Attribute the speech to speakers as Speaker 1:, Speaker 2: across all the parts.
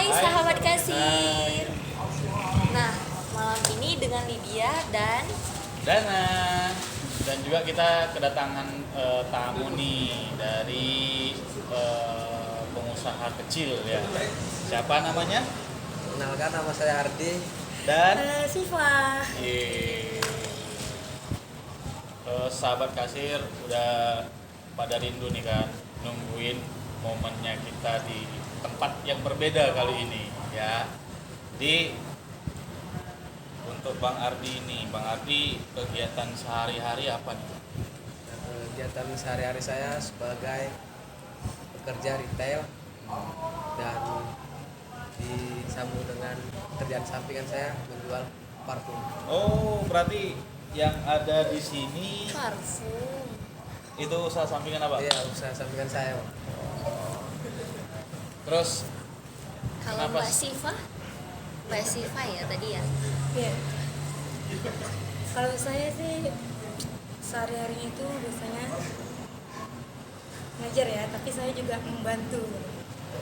Speaker 1: Hai
Speaker 2: Hai,
Speaker 1: sahabat
Speaker 2: sahabat
Speaker 1: kasir. Nah, malam ini dengan Lydia dan
Speaker 2: Dana. Dan juga kita kedatangan tamu nih dari pengusaha kecil ya. Siapa namanya?
Speaker 3: Kenalkan, nama saya Ardi.
Speaker 2: Dan
Speaker 1: Siva.
Speaker 2: sahabat kasir udah pada rindu nih kan, nungguin momennya kita di tempat yang berbeda kali ini ya. Jadi untuk Bang Ardi ini, Bang Ardi kegiatan sehari-hari apa nih?
Speaker 3: Kegiatan sehari-hari saya sebagai pekerja retail dan disambung dengan kerjaan sampingan saya menjual parfum.
Speaker 2: Oh, berarti yang ada di sini
Speaker 1: Parfum.
Speaker 2: itu usaha sampingan apa?
Speaker 3: Iya, usaha sampingan saya, Bang.
Speaker 2: Terus
Speaker 1: Kalau
Speaker 2: kenapa?
Speaker 1: Mbak Siva ya tadi ya.
Speaker 4: Iya. Kalau saya sih sehari-hari itu biasanya ngajar ya, tapi saya juga membantu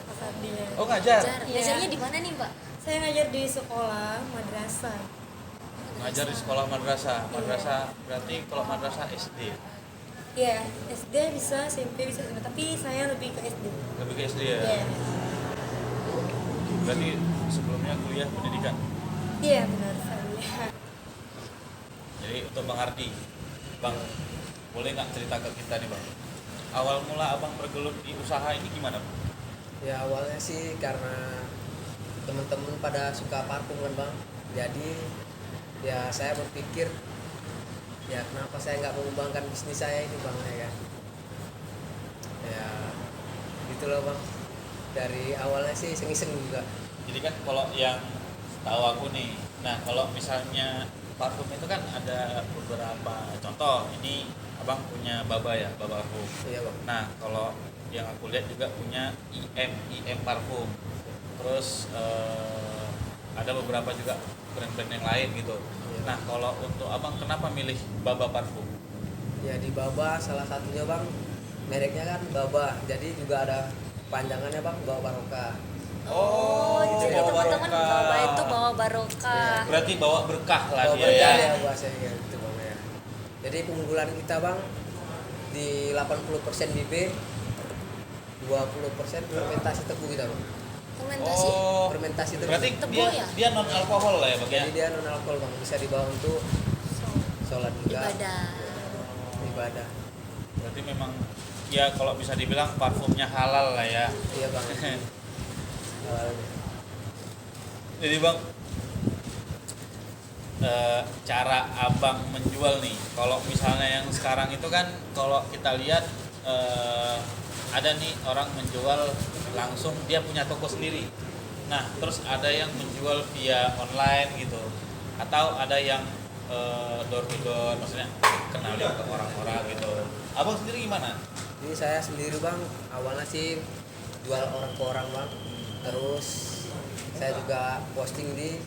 Speaker 4: Mas Ardinya.
Speaker 2: Oh, ngajar.
Speaker 4: Iya.
Speaker 1: Ngajarnya di mana nih, Mbak?
Speaker 4: Saya ngajar di sekolah madrasah.
Speaker 2: Ngajar di sekolah madrasah. Madrasah berarti kalau madrasah SD.
Speaker 4: Iya, SD bisa, SMP bisa, tapi saya lebih ke SD.
Speaker 2: Lebih ke SD ya.
Speaker 4: Iya.
Speaker 2: Berarti sebelumnya kuliah pendidikan.
Speaker 4: Iya, benar sekali.
Speaker 2: Jadi untuk Bang Ardi, Bang, boleh nggak cerita ke kita nih Bang? Awal mula Abang bergelut di usaha ini gimana Bang?
Speaker 3: Ya awalnya sih karena teman-teman pada suka parfum kan, Bang. Jadi ya saya berpikir ya kenapa saya nggak mengembangkan bisnis saya ini, Bang, ya kan. Ya gitulah, Bang. Dari awalnya sih iseng-iseng juga.
Speaker 2: Jadi kan kalau yang tahu aku nih, nah kalau misalnya parfum itu kan ada beberapa contoh. Ini Abang punya Baba ya, Baba Parfum.
Speaker 3: Iya, Bang.
Speaker 2: Nah kalau yang aku lihat juga punya IM Parfum. Terus ada beberapa juga brand-brand yang lain gitu.
Speaker 3: Iya.
Speaker 2: Nah kalau untuk Abang kenapa milih Baba Parfum?
Speaker 3: Ya di Baba salah satunya, Bang, mereknya kan Baba, jadi juga ada panjangannya, Bang, Bawa Barokah.
Speaker 1: Oh, jadi
Speaker 2: bawa
Speaker 1: teman-teman
Speaker 2: barokah.
Speaker 1: bawa itu bawa barokah.
Speaker 2: Berarti bawa berkah lah
Speaker 3: Bawa
Speaker 2: dia
Speaker 3: berkah
Speaker 2: ya.
Speaker 3: ya bahasanya gitu, Bang, ya. Jadi keunggulan kita, Bang, di 80% BB, 20% fermentasi tebu kita, Bang.
Speaker 1: Fermentasi.
Speaker 2: Oh,
Speaker 3: Fermentasi tebu.
Speaker 2: berarti
Speaker 1: Tebu
Speaker 2: dia
Speaker 1: ya?
Speaker 2: dia non alkohol lah ya Bang ya.
Speaker 3: Jadi dia non alkohol, Bang, bisa dibawa untuk sholat juga.
Speaker 1: Ibadah.
Speaker 3: Ibadah.
Speaker 2: Berarti memang ya kalau bisa dibilang parfumnya halal lah ya.
Speaker 3: Iya, Bang. Awalnya.
Speaker 2: Jadi Bang, cara Abang menjual nih, kalau misalnya yang sekarang itu kan kalau kita lihat ada nih orang menjual langsung dia punya toko sendiri. Nah terus ada yang menjual via online gitu, atau ada yang door to door, maksudnya kenalin ke orang-orang gitu. Abang sendiri gimana?
Speaker 3: Ini saya sendiri, Bang, awalnya sih jual orang ke orang, Bang. Terus saya juga posting di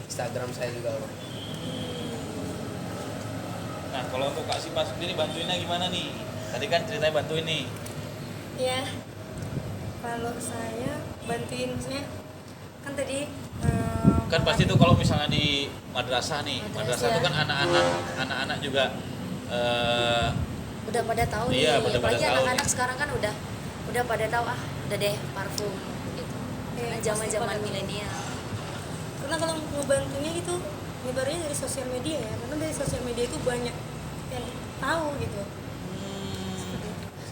Speaker 3: Instagram saya juga, Bang.
Speaker 2: Nah kalau untuk Kak Sipa sendiri bantuinnya gimana nih? Tadi kan ceritanya bantuin nih.
Speaker 4: Ya, kalau saya bantuin, maksudnya kan tadi
Speaker 2: Kan pasti tuh kalau misalnya di madrasah nih, madrasah
Speaker 1: Madrasah.
Speaker 2: tuh kan anak-anak juga
Speaker 1: Udah pada tahu
Speaker 2: Iya,
Speaker 1: nih,
Speaker 2: pada
Speaker 1: apalagi
Speaker 2: tahu
Speaker 1: anak-anak
Speaker 2: nih.
Speaker 1: sekarang kan udah pada tahu udah deh parfum gitu.
Speaker 4: Iya,
Speaker 1: Nah,
Speaker 4: pasti
Speaker 1: zaman-zaman
Speaker 4: pada tahu.
Speaker 1: milenial.
Speaker 4: karena kalau ngebantunya gitu nyebarnya dari sosial media ya, karena dari sosial media itu banyak yang tahu gitu.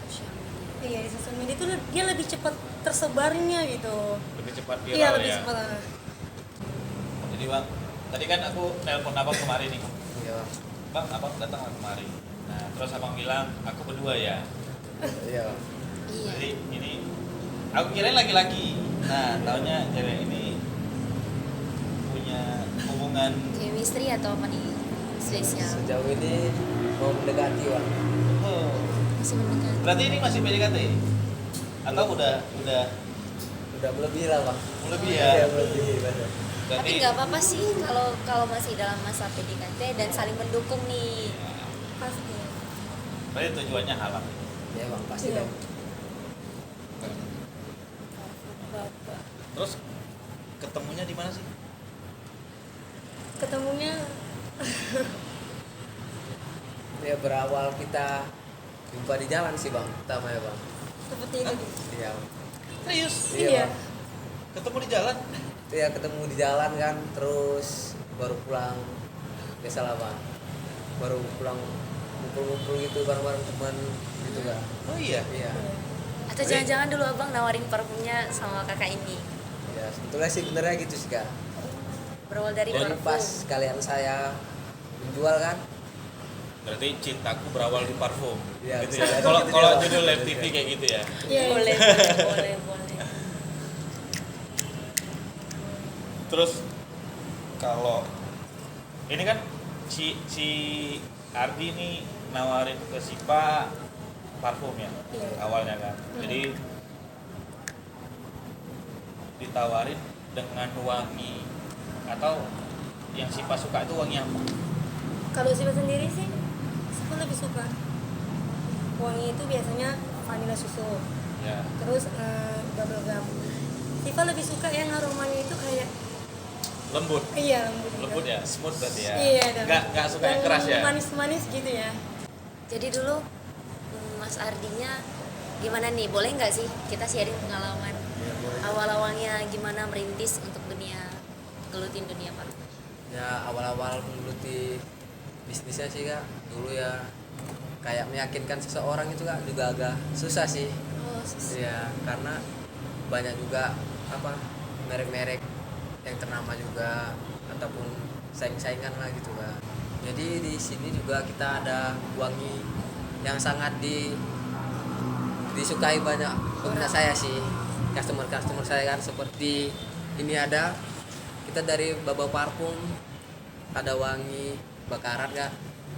Speaker 1: Sosial media.
Speaker 4: Iya, di sosial media itu dia lebih cepat tersebarnya gitu.
Speaker 2: lebih cepat
Speaker 4: Iya,
Speaker 2: viral
Speaker 4: lebih
Speaker 2: ya.
Speaker 4: cepat.
Speaker 2: Jadi Bang, tadi kan aku nelpon Abang kemarin nih.
Speaker 3: Iya,
Speaker 2: Bang, Abang datang lah kemari. Nah, terus Abang bilang, aku berdua ya.
Speaker 3: iya, Bang.
Speaker 1: Iya.
Speaker 2: Jadi ini aku kirain laki-laki. Nah, taunya cewek ini punya hubungan.
Speaker 1: Chemistry atau apa nih? Spesial.
Speaker 3: Sejauh ini mau mendekati, Bang.
Speaker 2: Oh,
Speaker 1: Masih mendekat.
Speaker 2: berarti ini masih PDKT? Atau udah
Speaker 3: Udah melebihi lah, Bang.
Speaker 2: lebih
Speaker 3: Iya,
Speaker 2: ya?
Speaker 3: melebihi, Bang.
Speaker 1: Tapi
Speaker 2: Berarti
Speaker 1: nggak apa-apa sih kalau masih dalam masa PDKT dan saling mendukung nih.
Speaker 4: Pasti.
Speaker 2: berarti tujuannya halal.
Speaker 3: Iya, Bang, pasti,
Speaker 4: Iya.
Speaker 3: Bang.
Speaker 4: Bapak.
Speaker 2: Terus gimana sih?
Speaker 4: Ketemunya
Speaker 3: Ya berawal kita jumpa di jalan sih bang, pertama ya bang.
Speaker 4: seperti itu.
Speaker 3: Iya.
Speaker 2: Serius?
Speaker 4: Iya.
Speaker 3: Bang.
Speaker 2: Ketemu di jalan?
Speaker 3: Iya ketemu di jalan kan, terus baru pulang. Biasalah bang. Baru pulang ngumpul-ngumpul gitu bareng-bareng teman gitu kan.
Speaker 2: Oh iya.
Speaker 3: Iya.
Speaker 1: Atau jangan-jangan dulu abang nawarin parfumnya sama kakak ini?
Speaker 3: Ya sebetulnya sih benernya gitu sih kak.
Speaker 1: Berawal dari
Speaker 3: Jadi
Speaker 1: parfum.
Speaker 3: pas kalian saya menjual kan,
Speaker 2: Berarti cintaku berawal di parfum.
Speaker 3: Iya,
Speaker 2: Gitu
Speaker 3: bisa
Speaker 2: ya.
Speaker 3: jadi
Speaker 2: Kalau
Speaker 3: gitu
Speaker 2: kalau
Speaker 3: dia, Bang.
Speaker 2: judul live TV kayak gitu ya.
Speaker 4: Iya.
Speaker 1: Boleh, boleh, boleh.
Speaker 2: Terus kalau ini kan si Ardi nih nawarin ke Sipa parfum ya
Speaker 4: Iya.
Speaker 2: awalnya kan. Jadi ditawarin dengan wangi atau yang Sipa suka itu wangi apa?
Speaker 4: Kalau Siva sendiri sih, Siva lebih suka wangi itu biasanya vanilla susu,
Speaker 2: Ya.
Speaker 4: terus bubble gum. Siva lebih suka yang aromanya itu kayak
Speaker 2: Lembut.
Speaker 4: iya lembut.
Speaker 2: Lembut ya, smooth berarti ya.
Speaker 4: Iya.
Speaker 2: Nggak suka yang keras ya.
Speaker 4: Manis-manis gitu ya.
Speaker 1: Jadi dulu Mas Ardinya gimana nih? Boleh nggak sih kita sharing pengalaman awal-awalnya gimana merintis untuk gelutin dunia parfum?
Speaker 3: ya awal-awal menggeluti bisnisnya sih kak, dulu ya kayak meyakinkan seseorang itu kak juga agak susah sih.
Speaker 1: Oh,
Speaker 3: Ya karena banyak juga apa merek-merek yang ternama juga ataupun saing-saingan lah gitu kak. Jadi di sini juga kita ada wangi yang sangat disukai banyak pengguna saya sih, customer saya kan, seperti ini ada kita dari Baba Parfum ada wangi bakarat kak.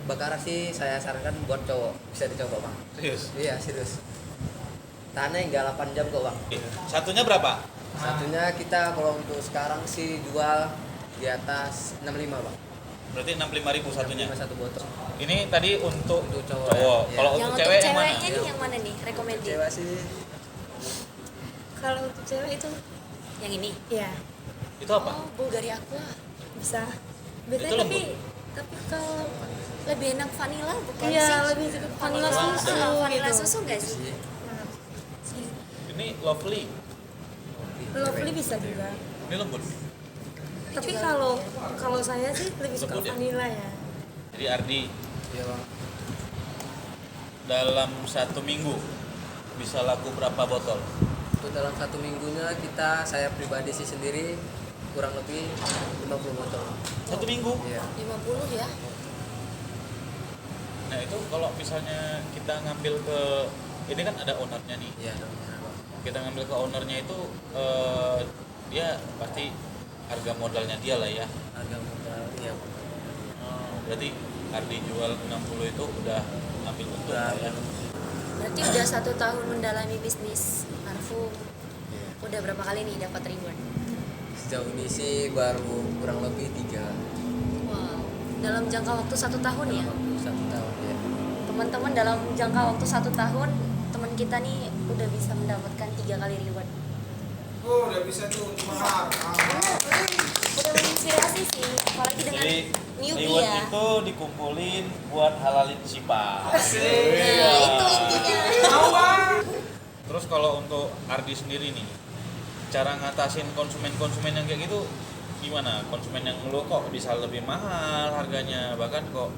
Speaker 3: Bakarat sih saya sarankan buat cowok, bisa dicoba bang.
Speaker 2: Serius.
Speaker 3: Iya serius. Tahannya hingga 8 jam kok bang.
Speaker 2: Satunya berapa?
Speaker 3: Satunya kita kalau untuk sekarang sih jual di atas 65 bang.
Speaker 2: Berarti 65.000 satunya.
Speaker 3: 65 satu botol.
Speaker 2: Ini tadi untuk
Speaker 3: Untuk cowok.
Speaker 2: cowok.
Speaker 3: Ya.
Speaker 2: Kalau
Speaker 1: yang
Speaker 2: untuk
Speaker 1: untuk
Speaker 2: cewek yang mana?
Speaker 1: ceweknya nih yang mana nih? Recommended.
Speaker 3: Cewek sih
Speaker 4: Kalau untuk cewek itu,
Speaker 1: Yang ini.
Speaker 4: ya
Speaker 2: Itu apa?
Speaker 1: Oh, Bulgari Aqua.
Speaker 4: bisa.
Speaker 2: Itu
Speaker 4: Biasanya
Speaker 2: lembut.
Speaker 4: tapi kalau
Speaker 1: Lebih enak vanilla bukan
Speaker 4: iya
Speaker 1: sih?
Speaker 4: lebih suka vanilla
Speaker 2: Vanilla
Speaker 4: susu
Speaker 1: Vanilla
Speaker 4: gitu.
Speaker 1: susu nggak
Speaker 3: itu
Speaker 1: sih?
Speaker 3: sih.
Speaker 4: Nah,
Speaker 2: Ini lovely.
Speaker 4: lovely bisa juga.
Speaker 2: Ini lembut.
Speaker 4: Tapi
Speaker 1: juga
Speaker 4: kalau saya sih lebih suka
Speaker 2: Lembut ya?
Speaker 4: vanilla ya.
Speaker 2: Jadi Ardi
Speaker 3: Iya bang.
Speaker 2: dalam 1 minggu bisa laku berapa botol?
Speaker 3: Untuk dalam 1 minggunya saya pribadi sih sendiri kurang lebih 50 botol.
Speaker 2: 1 minggu?
Speaker 3: Iya.
Speaker 1: 50 ya?
Speaker 2: Nah itu kalau misalnya kita ngambil ke ini kan ada ownernya nih.
Speaker 3: Iya benar bang.
Speaker 2: Kita ngambil ke ownernya itu dia pasti harga modalnya dia lah ya.
Speaker 3: Harga modal iya bang.
Speaker 2: Berarti Ardi jual 60 itu udah ambil untung
Speaker 3: Udah.
Speaker 2: lah ya.
Speaker 1: Berarti udah 1 tahun mendalami bisnis parfum.
Speaker 3: Iya.
Speaker 1: Udah berapa kali nih dapat reward?
Speaker 3: Sejauh ini sih baru kurang lebih 3
Speaker 1: Wow. Dalam jangka waktu 1 tahun ya?
Speaker 3: 1 tahun ya.
Speaker 1: Teman-teman dalam jangka waktu 1 tahun teman kita nih udah bisa mendapatkan 3 kali reward.
Speaker 5: Oh, udah bisa tuh mahal.
Speaker 1: Udah menginspirasi sih, apalagi dengan
Speaker 2: Jadi
Speaker 1: newbie
Speaker 2: reward
Speaker 1: ya.
Speaker 2: itu dikumpulin buat halalin Sipa.
Speaker 1: Nah, itu intinya.
Speaker 2: Terus kalau untuk Ardi sendiri nih, cara ngatasin konsumen-konsumen yang kayak gitu gimana? Konsumen yang ngeluh kok bisa lebih mahal harganya, bahkan kok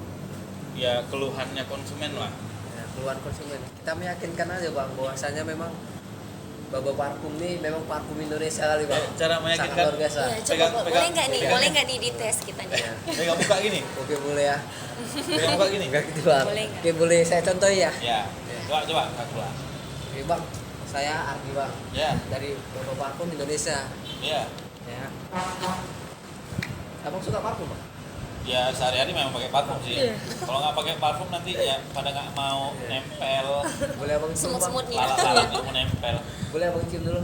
Speaker 2: ya keluhannya konsumen lah.
Speaker 3: Ya, keluar konsumen. Kita meyakinkan aja bang bahwasanya memang Baba Parfum nih memang parfum Indonesia kali bang.
Speaker 2: Cara meyakinkan.
Speaker 3: Sangat luar biasa.
Speaker 1: Iya, coba
Speaker 2: Pegang-
Speaker 1: boleh
Speaker 2: pegang-
Speaker 1: nggak nih?
Speaker 2: pegang.
Speaker 1: Boleh nggak nih dites kita nih?
Speaker 3: Ya.
Speaker 2: Pegang buka gini,
Speaker 3: Oke boleh ya.
Speaker 2: pegang buka gini.
Speaker 3: Enggak gitu bang.
Speaker 1: Boleh nggak?
Speaker 3: Oke boleh saya contoh ya.
Speaker 2: Ya, coba keluar.
Speaker 3: Oke bang, saya Ardi bang
Speaker 2: Ya,
Speaker 3: dari Baba Parfum Indonesia.
Speaker 2: ya.
Speaker 3: Ya. Abang suka parfum bang?
Speaker 2: Ya sehari-hari memang pakai parfum sih.
Speaker 4: Iya.
Speaker 2: Kalau nggak pakai parfum nanti ya pada nggak mau nempel,
Speaker 3: Boleh abang cium bang?
Speaker 1: Semut-semutnya.
Speaker 2: lala-lala nggak mau nempel.
Speaker 3: Boleh abang cium dulu.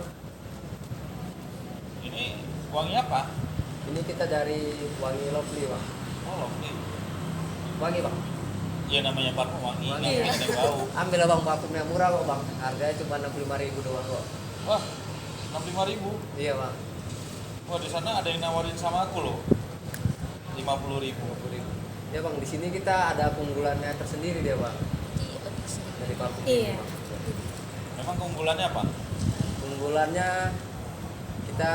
Speaker 2: Ini wangi apa?
Speaker 3: Ini kita dari Wangi Lovely bang.
Speaker 2: Oh, lovely.
Speaker 3: Wangi bang.
Speaker 2: Ya namanya parfum wangi,
Speaker 3: Wangi.
Speaker 2: nggak mungkin ada yang bau.
Speaker 3: Ambil abang parfumnya murah kok bang. Harganya cuma 65.000 doang kok.
Speaker 2: Wah, 65.000.
Speaker 3: Iya bang.
Speaker 2: Wah, di sana ada yang nawarin sama aku loh. 50.000.
Speaker 3: Ya bang, di sini kita ada keunggulannya tersendiri dia bang
Speaker 1: Iya, bagus.
Speaker 3: dari parfum
Speaker 4: Iya.
Speaker 3: ini, Bang.
Speaker 2: Memang keunggulannya apa?
Speaker 3: Keunggulannya kita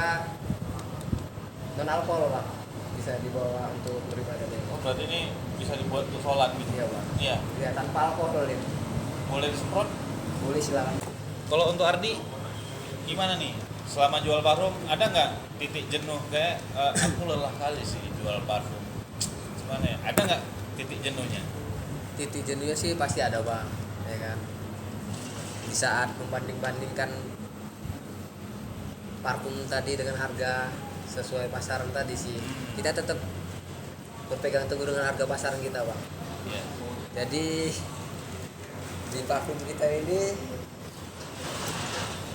Speaker 3: non alkohol bang, bisa dibawa untuk beribadah deh.
Speaker 2: Oh, berarti ini bisa dibuat untuk sholat gitu.
Speaker 3: Iya bang.
Speaker 2: Iya.
Speaker 3: Ya tanpa alkohol ini.
Speaker 2: Boleh disemprot.
Speaker 3: Boleh silakan.
Speaker 2: Kalau untuk Ardi gimana nih? Selama jual parfum ada nggak titik jenuh kayak aku lelah kali sih jual parfum. Gimana ya? Ada nggak titik jenuhnya?
Speaker 3: Titik jenuhnya sih pasti ada bang, ya kan. Di saat membanding-bandingkan parfum tadi dengan harga sesuai pasaran tadi sih, kita tetap berpegang teguh dengan harga pasaran kita bang.
Speaker 2: Iya.
Speaker 3: Jadi di parfum kita ini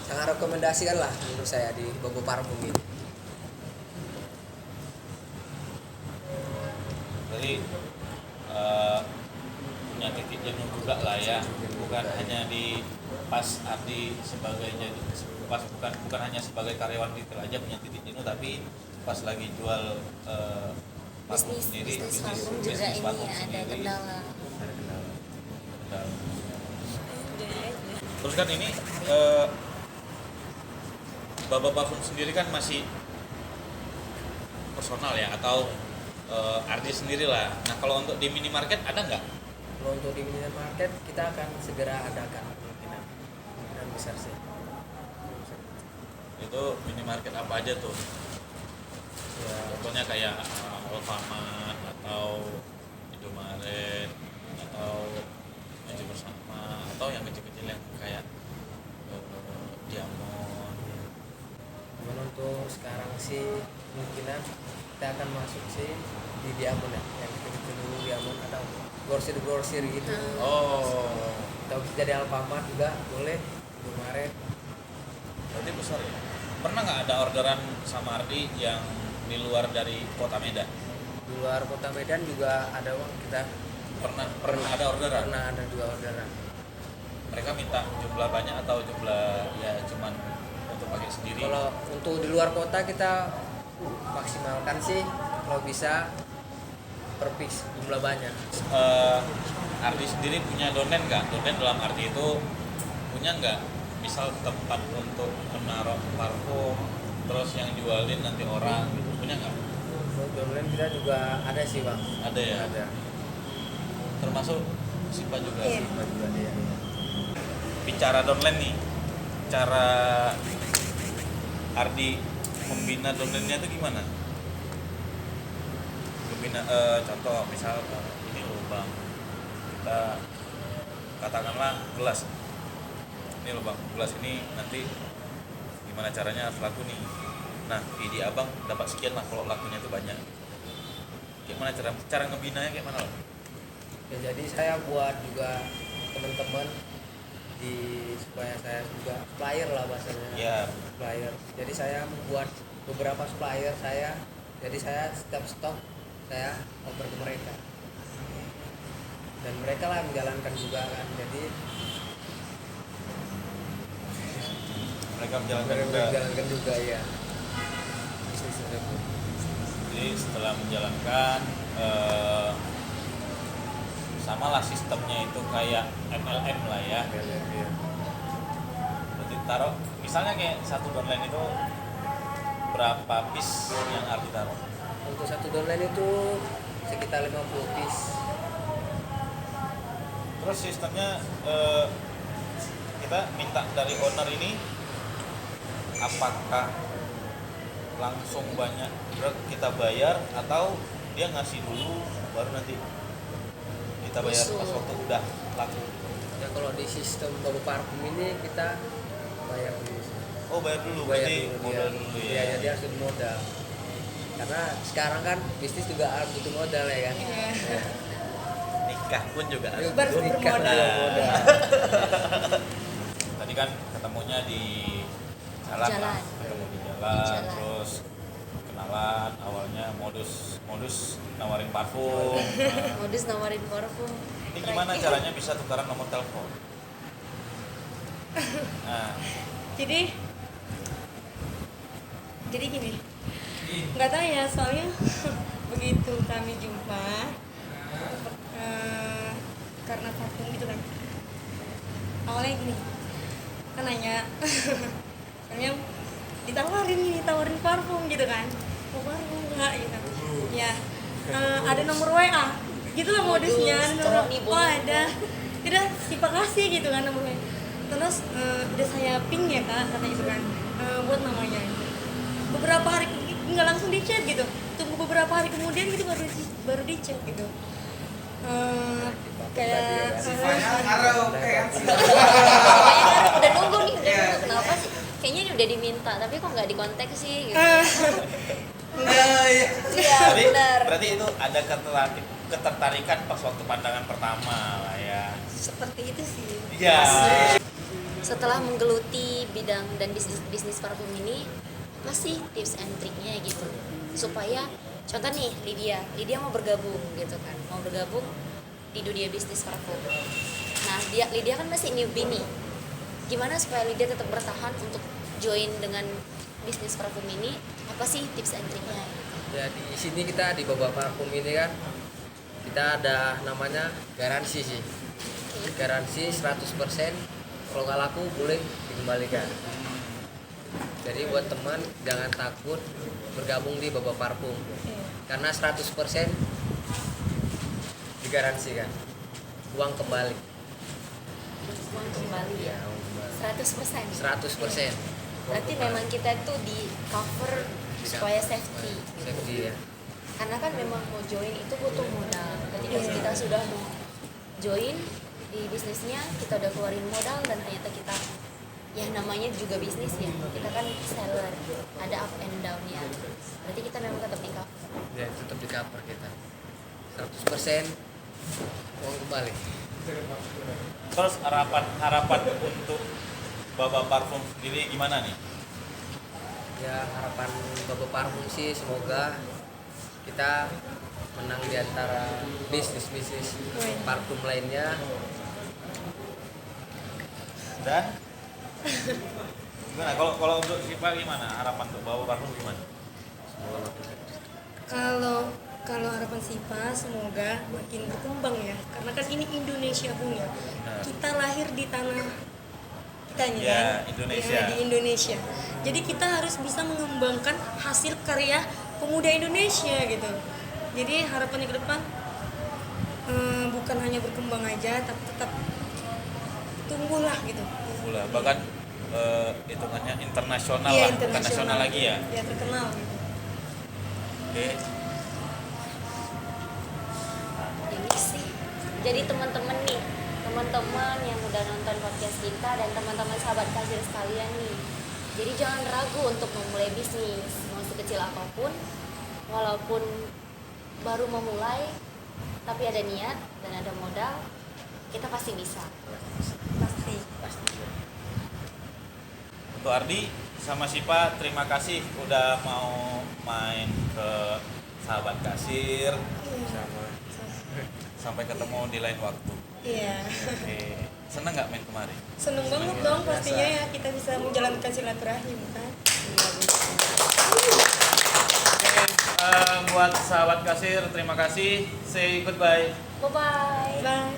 Speaker 3: sangat rekomendasikan lah menurut saya di Bobo Parfum ini.
Speaker 2: Jadi punya titik jenuh juga lah ya, bukan hanya di pas Ardi sebagai jadi bukan hanya sebagai karyawan retail aja punya titik jenuh, tapi pas lagi jual parfum sendiri,
Speaker 1: Bisnis parfum juga
Speaker 2: bisnis
Speaker 1: ini
Speaker 2: parfum
Speaker 1: ya, ada
Speaker 2: sendiri.
Speaker 1: kendala.
Speaker 2: Ada kendala.
Speaker 4: Udah aja.
Speaker 2: Terus kan ini Baba Parfum sendiri kan masih personal ya, atau Ardi sendiri lah. Nah kalau untuk di minimarket ada nggak?
Speaker 3: Kalau untuk di minimarket kita akan segera adakan kemungkinan besar sih.
Speaker 2: Itu minimarket apa aja tuh?
Speaker 3: Ya,
Speaker 2: Contohnya kayak Alfamart atau Indomaret atau Maju Bersama atau yang kecil-kecil yang kayak Diamond.
Speaker 3: cuman untuk sekarang sih kemungkinan kita akan masuk sih di Diamond ya, yang kecil dulu Diamond atau grosir gitu.
Speaker 2: Oh,
Speaker 3: Atau bisa jadi Alfamart juga boleh, Indomaret.
Speaker 2: berarti besar ya. Pernah nggak ada orderan sama Ardi yang di luar dari kota Medan?
Speaker 3: Di luar kota Medan juga ada bang, kita
Speaker 2: Pernah ada orderan?
Speaker 3: pernah ada juga orderan.
Speaker 2: Mereka minta jumlah banyak atau jumlah ya cuman untuk pakai sendiri?
Speaker 3: Kalau untuk di luar kota kita maksimalkan sih kalau bisa per piece jumlah banyak.
Speaker 2: Ardi sendiri punya domain nggak? Domain dalam arti itu punya nggak? Misal tempat untuk menaruh parfum, terus yang jualin nanti orang gitu, punya nggak?
Speaker 3: Untuk online kita juga ada sih bang.
Speaker 2: Ada ya?
Speaker 3: Ada.
Speaker 2: Termasuk Sipa juga.
Speaker 4: Iya.
Speaker 3: Ada juga dia.
Speaker 2: Bicara downline nih, cara Ardi membina downline-nya itu gimana? Membina, contoh misal ini lubang, kita katakanlah gelas, ini lubang gelas ini nanti gimana caranya harus laku nih. Nah, ide abang dapat sekian lah kalau lakunya itu banyak. Gimana cara ngebinanya kayak mana?
Speaker 3: Ya, jadi saya buat juga teman-teman supaya saya juga supplier lah bahasanya.
Speaker 2: Ya,
Speaker 3: Supplier. Jadi saya membuat beberapa supplier saya. Jadi saya setiap stok saya oper ke mereka. Dan mereka lah menjalankan juga kan. Jadi
Speaker 2: mereka menjalankan
Speaker 3: mereka
Speaker 2: juga.
Speaker 3: menjalankan juga ya. Bisnis tersebut.
Speaker 2: Jadi setelah menjalankan samalah sistemnya itu kayak MLM lah ya. Berarti taruh misalnya kayak satu downline itu berapa piece yang harus ditaruh?
Speaker 3: Untuk satu downline itu sekitar 50 piece.
Speaker 2: Terus sistemnya kita minta dari owner ini apakah langsung banyak kita bayar atau dia ngasih dulu baru nanti kita bayar pas waktu udah laku?
Speaker 3: Ya kalau di sistem Bobo Parfum ini kita bayar dulu.
Speaker 2: Oh, bayar dulu,
Speaker 3: Bayar
Speaker 2: berarti
Speaker 3: dulu
Speaker 2: modal
Speaker 3: dia.
Speaker 2: dulu
Speaker 3: Iya,
Speaker 2: ya.
Speaker 3: jadi harus ada modal. Karena sekarang kan bisnis juga harus butuh modal ya kan.
Speaker 4: Iya.
Speaker 3: Ya.
Speaker 2: Nikah pun juga harus
Speaker 4: Baru
Speaker 2: butuh
Speaker 3: Nikah
Speaker 4: bermodal.
Speaker 3: juga modal.
Speaker 2: Tadi kan ketemunya di jalan,
Speaker 1: Jalan.
Speaker 2: lah. Ketemu di jalan,
Speaker 1: Di jalan.
Speaker 2: terus kenalan, awalnya modus nawarin parfum. Nah,
Speaker 1: Modus nawarin parfum.
Speaker 2: ini gimana caranya bisa tukaran nomor telepon? Nah,
Speaker 4: Jadi gini, nggak tahu ya, soalnya begitu kami jumpa karena parfum gitu kan, awalnya gini kan nanya soalnya ditawarin parfum gitu kan, mau parfum nggak gitu ya, ada nomor WA gitu lah modusnya, ada nomor, oh ada, udah Sipa kasih gitu kan nomor WA, terus udah saya ping ya kak katanya gitu kan, buat namanya beberapa hari nggak langsung di chat gitu, tunggu beberapa hari kemudian gitu baru di chat gitu. Kayak
Speaker 5: Haro, oke kan?
Speaker 1: Pokoknya udah nunggu nih, udah nunggu, kenapa sih? Kayaknya ini udah diminta, tapi kok nggak dikontak sih? Gitu. Iya,
Speaker 2: Berarti,
Speaker 1: benar.
Speaker 2: berarti itu ada ketertarikan pas waktu pandangan pertama lah ya.
Speaker 4: seperti itu sih.
Speaker 2: Iya.
Speaker 1: Setelah menggeluti bidang dan bisnis parfum ini, apa sih tips and triknya gitu supaya contoh nih Lydia mau bergabung gitu kan, mau bergabung di dunia bisnis parfum. Nah Lydia kan masih newbie nih, gimana supaya Lydia tetap bertahan untuk join dengan bisnis parfum ini, apa sih tips and triknya?
Speaker 3: Ya di sini kita di Baba Parfum ini kan kita ada namanya garansi sih. Garansi 100%, kalau nggak laku boleh dikembalikan. Jadi buat teman jangan takut bergabung di Baba Parfum. Karena 100% digaransikan. Uang kembali.
Speaker 1: Uang kembali ya, 100%.
Speaker 3: 100%.
Speaker 1: Berarti memang kita tuh di cover supaya safety.
Speaker 3: Safety ya.
Speaker 1: Karena kan memang mau join itu butuh modal. Ketika kita sudah mau join di bisnisnya, kita udah keluarin modal dan ternyata kita ya namanya juga bisnis ya, kita kan seller, ada up and down ya. Berarti kita memang tetap di cover.
Speaker 3: Ya tetap di cover kita. 100% uang kembali.
Speaker 2: Terus harapan untuk Baba Parfum sendiri gimana nih?
Speaker 3: Ya harapan Baba Parfum sih semoga kita menang di antara bisnis-bisnis parfum lainnya.
Speaker 2: Dan gimana? Kalau untuk Sipa gimana? Harapan untuk Baba Parfum gimana?
Speaker 4: Kalau harapan Sipa semoga makin berkembang ya, karena kan ini Indonesia punya, kita lahir di tanah kitanya
Speaker 2: Ya,
Speaker 4: kan,
Speaker 2: Indonesia.
Speaker 4: ya, di Indonesia. Jadi kita harus bisa mengembangkan hasil karya pemuda Indonesia gitu. Jadi harapannya ke depan bukan hanya berkembang aja, tapi tetap tumbuhlah gitu.
Speaker 2: Pula bahkan hitungannya internasional
Speaker 4: Iya,
Speaker 2: lah, bukan nasional lagi ya.
Speaker 4: Ya terkenal gitu.
Speaker 2: Oke.
Speaker 1: Ini sih. Jadi teman-teman nih, teman-teman yang udah nonton podcast kita dan teman-teman sahabat kasir sekalian nih. Jadi jangan ragu untuk memulai bisnis, mau sekecil apapun, walaupun baru memulai, tapi ada niat dan ada modal, kita pasti bisa.
Speaker 4: Pasti.
Speaker 2: Untuk Ardi sama Sipa terima kasih udah mau main ke Sahabat Kasir.
Speaker 3: Sama.
Speaker 2: Sampai ketemu di lain waktu.
Speaker 4: Iya.
Speaker 2: Oke. Seneng nggak main kemarin?
Speaker 4: Seneng banget dong pastinya ya kita bisa menjalankan silaturahim kan.
Speaker 2: Oke, buat Sahabat Kasir terima kasih. Say goodbye.
Speaker 1: Bye-bye.
Speaker 4: Bye.